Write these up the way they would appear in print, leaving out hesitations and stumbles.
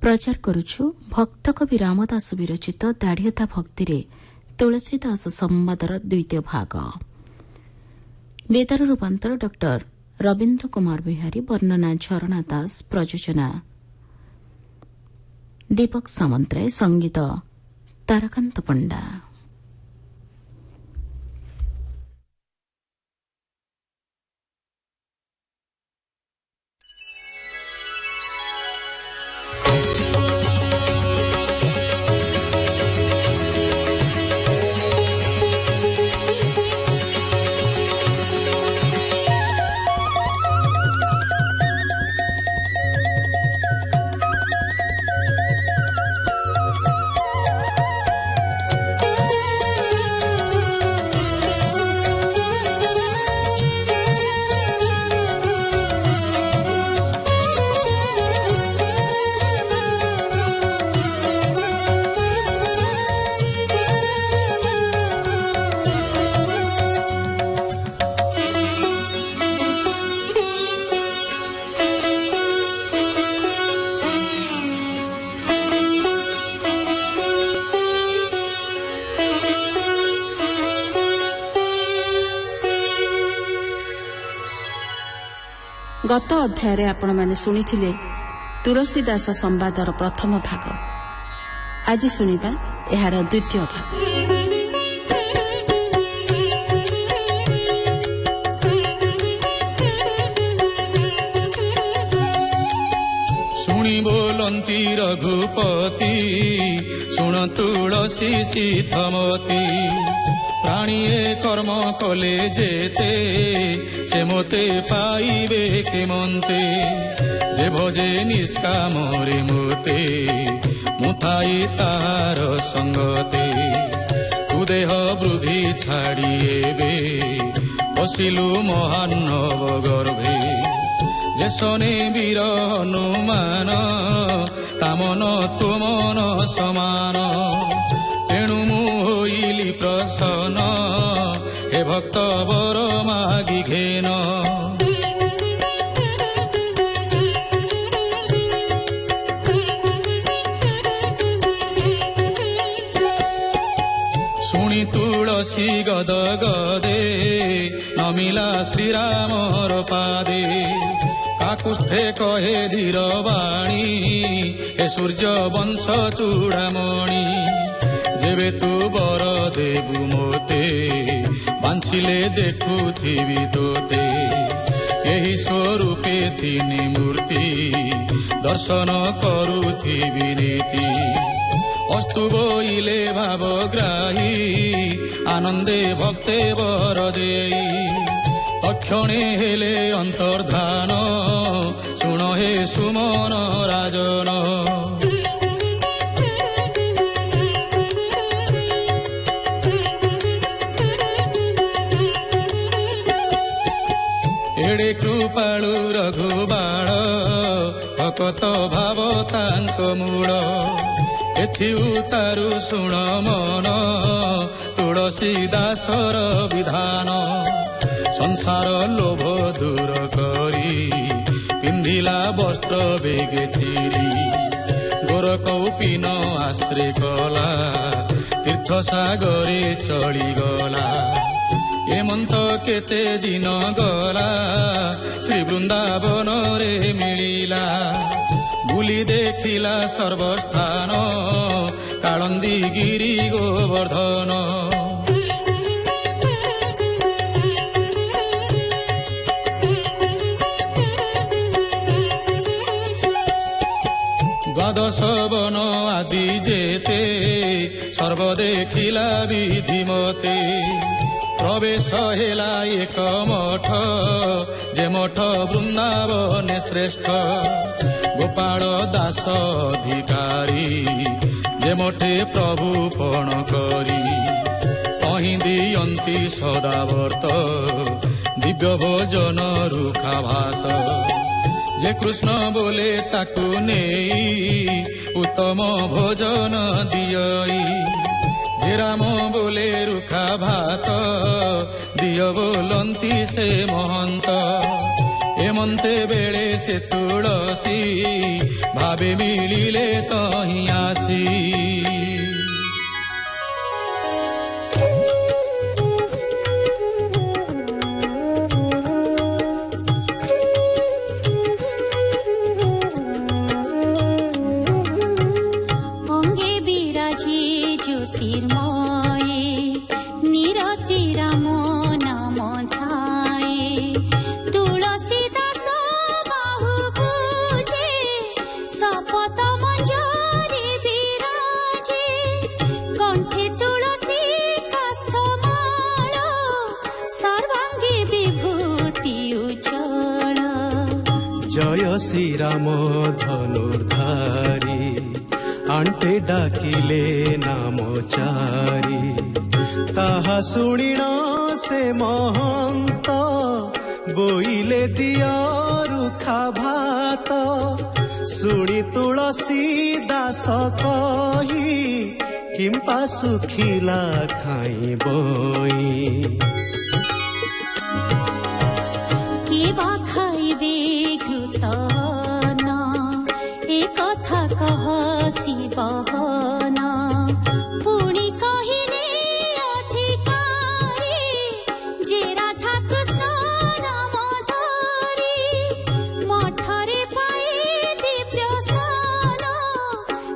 प्रचार करुछु भक्त कवि रामदास विरचित दाढ़ियता भक्ति तुलसीदास संवादर द्वितीय भाग। वेदर रूपांतर डॉक्टर रवीन्द्र कुमार बिहारी, वर्णना झरणा दास, प्रयोजना दीपक सामंतराय, संगीत ताराकांत पंडा। गत अध्याय आपण माने सुनिथिले तुलसीदास संवादर प्रथम भाग। आज सुनिबा एहार द्वितीय भाग। शुणी बोलंती रघुपति, शुण तुलसी सीथमती। प्राणीए कर्म कले जेते, से मोते पाइबे केमंते। जे भजे निष्कामरे मोते, मुथाई तार संगते। तु देह वृद्धि छाड़िएबे, बसिलु महानव गर्भे। जे सने वीर हनुमान, तामन तुमन समान। तेणु मु होइली प्रसन्न, हे भक्त वर मागि घेन। शुणी तुलसी गद गदे, नमिला श्रीरामर पादे। काकुष्ठे कहे धीर वाणी, हे सूर्य वंश चूड़ामणि। जेबे तू बर देबु मोते, बांछिले देखुथिबि तोते। एही स्वरूपे तीनि मूर्ति, दर्शन करुथिबि नीति। अस्तु बोइले भावग्राही, आनंदे भक्ते वर देई। तक्षणे हेले अंतर्धान, शुण हे सुमन राजन। एड़े कृपाळु रघुबाळ, भकत भाव तांक मूळ। एथि उतारु शुण मन, तुलसीदासर विधान। संसार लोभ दूर करी, पिंधिला वस्त्र बेगे चिरी। गोर कौपिन आश्रे कला, तीर्थ सागरे चली गला। एमंत केते दिन गला, श्री वृंदावन रे मिलिला। बुली देखिला सर्वस्थान, कालंदी गिरी गोवर्धन। द्वादश वन आदि जेते, सर्व देखिला विधिमते। प्रवेश हेला एक मठ, जे मठ वृंदावने श्रेष्ठ। गोपाल दास अधिकारी, जे मठे प्रभु पण करी। कहीं दियंती सदावर्त, दिव्य भोजन रुखा भात। जे कृष्ण बोले ताकू नेई, उत्तम भोजन दियई। जे राम बोले रुखा भात, दिय बोलंती से महंत। हेमंते बेले से तुलसी भावे मिलिले तही आसी जय श्री राम धनुर्धारी आंटे डाकिले नाम चारी ताहा शुणिण से महंत बोइले दिया रुखा भात शुणी तुलसी दास कही किंपा सुखिला खाई बोई बहन पुणी कहिले अधिकारी जे राधा कृष्ण नाम धरी मठरे पाए दिव्य स्नान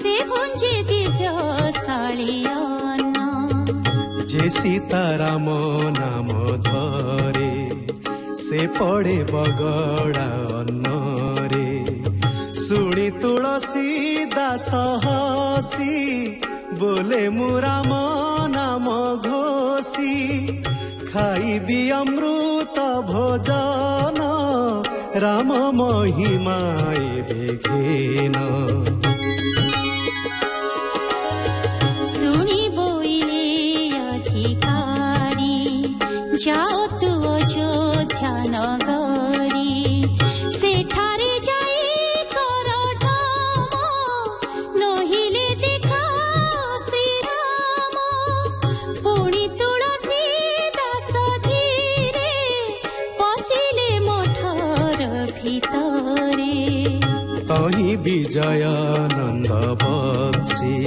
से भुंजे दिव्य शालियान जे सीताराम नाम धरे से पड़े बगड़ा अन्नरे शुणी तुलसी दास हसी बोले मु राम नाम घोषी खाइबी अमृत भोजन राम महिमाए बेघेन शुणी बोइले अधिकारी जाओ तू अयोध्या नगरी सेठारे तही विजयानंद बक्सी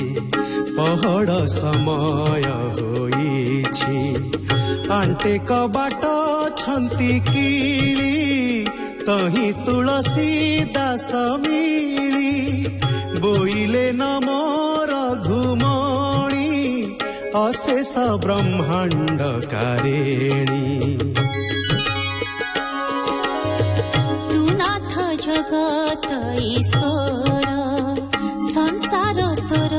पहड़ समय होइछि आंटे कबाट छंती किली तही तुलसी दास मिली बोइले नम रघुमणि अशेष ब्रह्मांड कारेणी जगत ईश्वर संसार तोर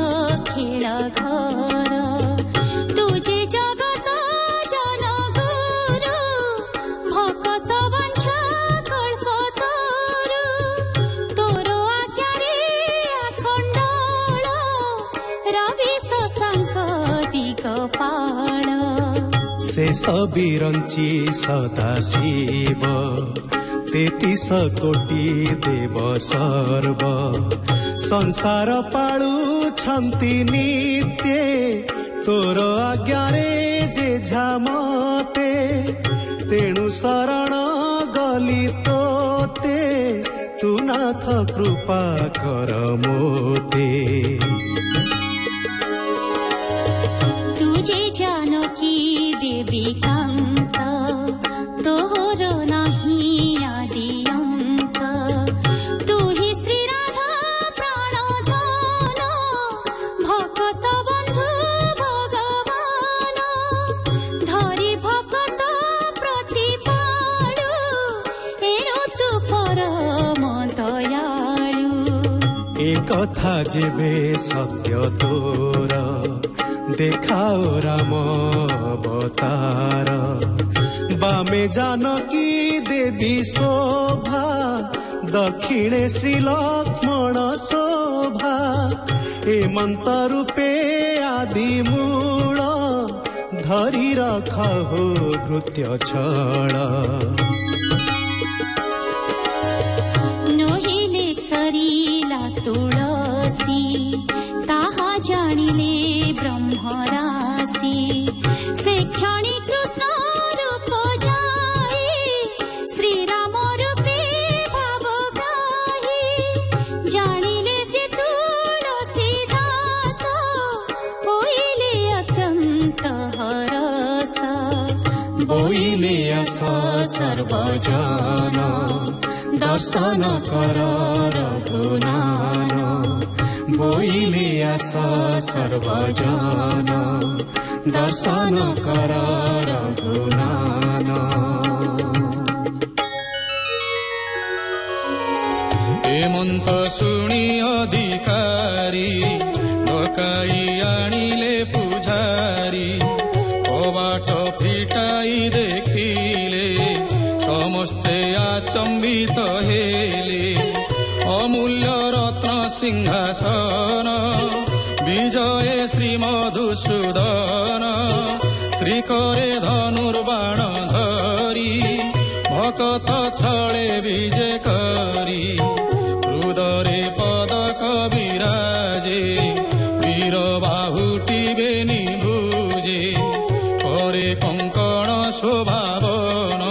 खेल घर तुझे जगत जन गुरु भक्त वंशा कल्प तोर आज्ञारे आखंडल रवि शशांक दिगपाल शेष विरंची सदा शिव 33 कोटी देव सर्व संसार पाळु छंती नित्ये तोर आज्ञारे जे झामते तेणु शरण गली तोते तू नाथ कृपा कर मोते तुझे जानकी देवी कांत तोहर नाही आदिअंत तू ही श्री राधा प्राणधन भक्त बंधु भगवान धरी भक्त प्रतिपालु एणु तू परम दयालु ए कथा जेबे सत्य तोर देखाओ राम अवतार बामे जानकी देवी शोभा दक्षिणे श्री लक्ष्मण शोभा ए मंत्र रूपे आदि मूल धरी रख हो भृत्य छड़ नोहिले सरीला तुलसी ताहा जानिले ब्रह्मराशि से क्षणी कृष्ण रूप जाए श्री राम रूपे ବୋଇଲେ ଆସ ସର୍ବଜନ ଦର୍ଶନ କର ରଘୁନାନ ବୋଇଲେ ଆସ ସର୍ବଜନ ଦର୍ଶନ କର ରଘୁନାନ। ହେମନ୍ତ ଶୁଣି ଅଧିକାରୀ ଡକାଇ ଆଣିଲେ ପୂଜାରୀ କବାଟ ଫିଟାଇ ଦେଖିଲେ ସମସ୍ତେ ଆଚମ୍ବିତ ହେଲେ ଅମୂଲ୍ୟ ରତ୍ନ ସିଂହାସନ ବିଜୟ ଶ୍ରୀ ମଧୁସୂଦନ ଶ୍ରୀକରେ ଧନୁର୍ବାଣ ଧରି ଭକତ ଛଳେ ବିଜେ କରି ହୃଦରେ ପଦକ ବିରାଜେ ବୀର ବାହୁଟିବେ ନିଭୁଜେ ପରେ କଙ୍କଣ ଶୋଭାବନ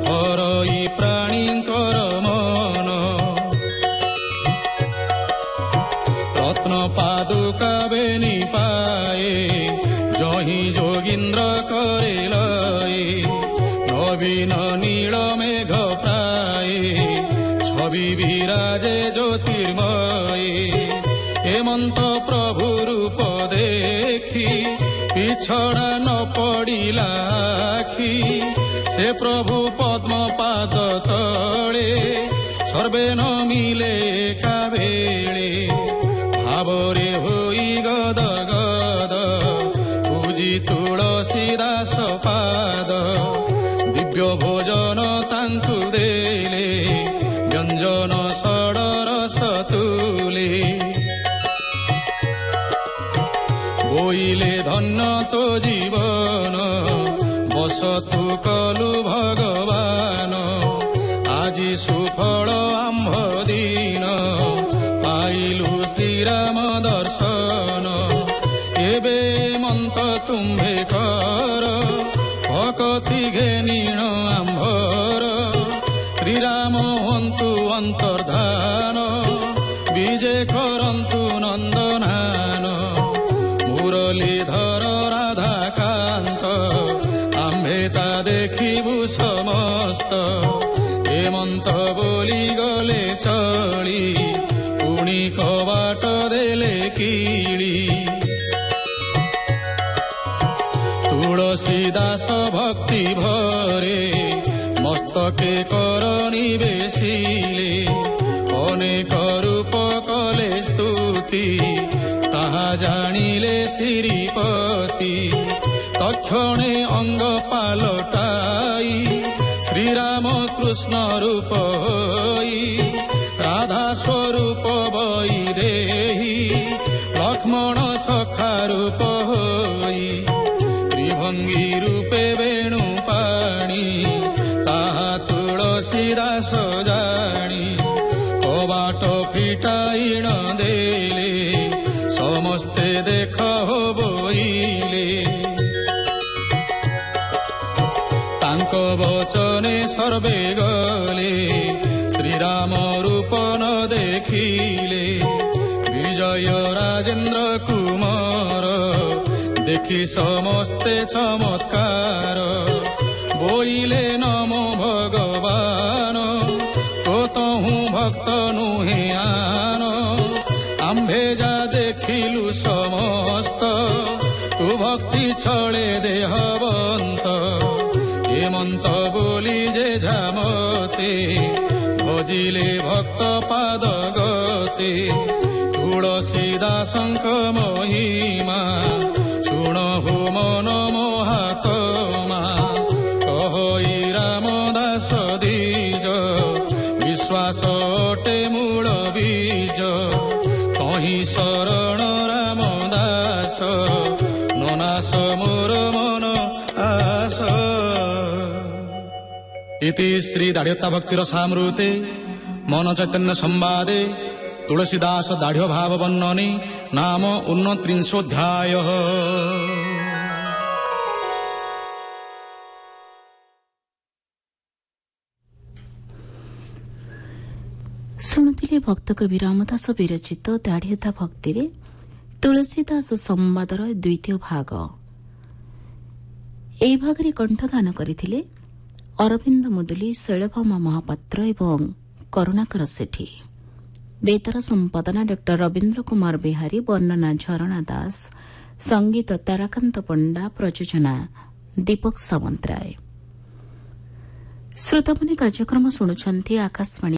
ହରଇ ପ୍ରାଣୀଙ୍କର ମନ ରତ୍ନ ପାଦୁକା ବେନି ପାଏ ଜହି ଯୋଗୀନ୍ଦ୍ର করে লয়ে নবীন নীল মেঘ প্রায়ে ছবি বিরাজে জ্যোতির্ময়ে হেমন্ত প্রভু রূপ দেখি পিছড়া ন পড়িলা আখি সে প্রভু পদ্ম পাদ তলে সর্বে নমিলে একা বেলে ভাবরে হই গদ গদ পূজি তুলসী দাস পাদ দিব্য ভোজন তাঙ্কু দেলে ব্যঞ্জন ষড়রস তুলে বইলে ধন্য তো জীবন বসতু কলু ভগবান আজি সুফল আম্ভ দিন পাইলু শ্রীরাম দর্শন এবে মন্ত তুম্ভে কর ভকতি ঘেনিণ আম্ভর শ্রীরাম হন্তু অন্তর্ধান বিজে করন্তু নন্দনান মুরলীধর রাধাকান্ত আম্ভে তা দেখিবু সমস্ত হেমন্ত বলি গলে চলি পুଣି কবাট দেলে কিଳି তুলসী দাস ভক্তি ভরে মস্তকে করণী বেশিলে অনেক রূপ কলে স্তুতি তাহা জানিলে শ্রীপতি তক্ষণে অঙ্গ পালটাই শ্রীরাম কৃষ্ণ রূপ হই রাধা স্বরূপ বৈদেহী লক্ষ্মণ সখা রূপ হই ত্রিভঙ্গী রূপে বেণু পাণি তাহা তুলসী দাস জানি কবাট ফিটাইণ দেলে সমস্তে দেখ বইলে তাঙ্ক বচনে সর্বে গলে শ্রীরাম রূপ ন দেখিলে বিজয় রাজেন্দ্র কুমার দেখি সমস্তে চমৎকার বইলে নমো ভগবান তোতহু ভক্ত নুহে আন আম্ভে যা দেখিলু সমস্ত তু ভক্তি ছলে দেহবন্ত হেমন্ত বলি যে ঝামতে ভজিলে ভক্ত পাদ গতে তুলসী দাসঙ্ক মহিমা শুণহু মন মোহাত্মা কহই রাম দাস দ্বিজ বিশ্বাস অটে মূল বীজ তহি শরণ রাম দাস ননাস মোর মন আস। ইতি শ্রী দাঢ়্যতা ভক্তির সামৃতে মন চৈতন্য সম্বাদে তুলসীদাস দাঢ়্য ভাব বর্ণনে নাম 29 ଶୁଣୁଥିଲେ ଭକ୍ତ କବି ରାମଦାସ ବିରଚିତ ଦାଢ଼୍ୟତା ଭକ୍ତିରେ ତୁଳସୀଦାସ ସମ୍ବାଦର ଦ୍ୱିତୀୟ ଭାଗ। ଏହି ଭାଗରେ କଣ୍ଠଦାନ କରିଥିଲେ ଅରବିନ୍ଦ ମୁଦୁଲି, ଶୈଳଭାମା ମହାପାତ୍ର ଏବଂ କରୁଣାକର ସେଠୀ। ବେତାର ସମ୍ପାଦନା ଡକ୍ଟର ରବୀନ୍ଦ୍ର କୁମାର ବିହାରୀ, ବର୍ଣ୍ଣନା ଝରଣା ଦାସ, ସଙ୍ଗୀତ ତାରାକାନ୍ତ ପଣ୍ଡା, ପ୍ରଯୋଜନା ଦୀପକ ସାମନ୍ତରାୟ। ଶ୍ରୋତାମାନେ କାର୍ଯ୍ୟକ୍ରମ ଶୁଣୁଛନ୍ତି ଆକାଶବାଣୀ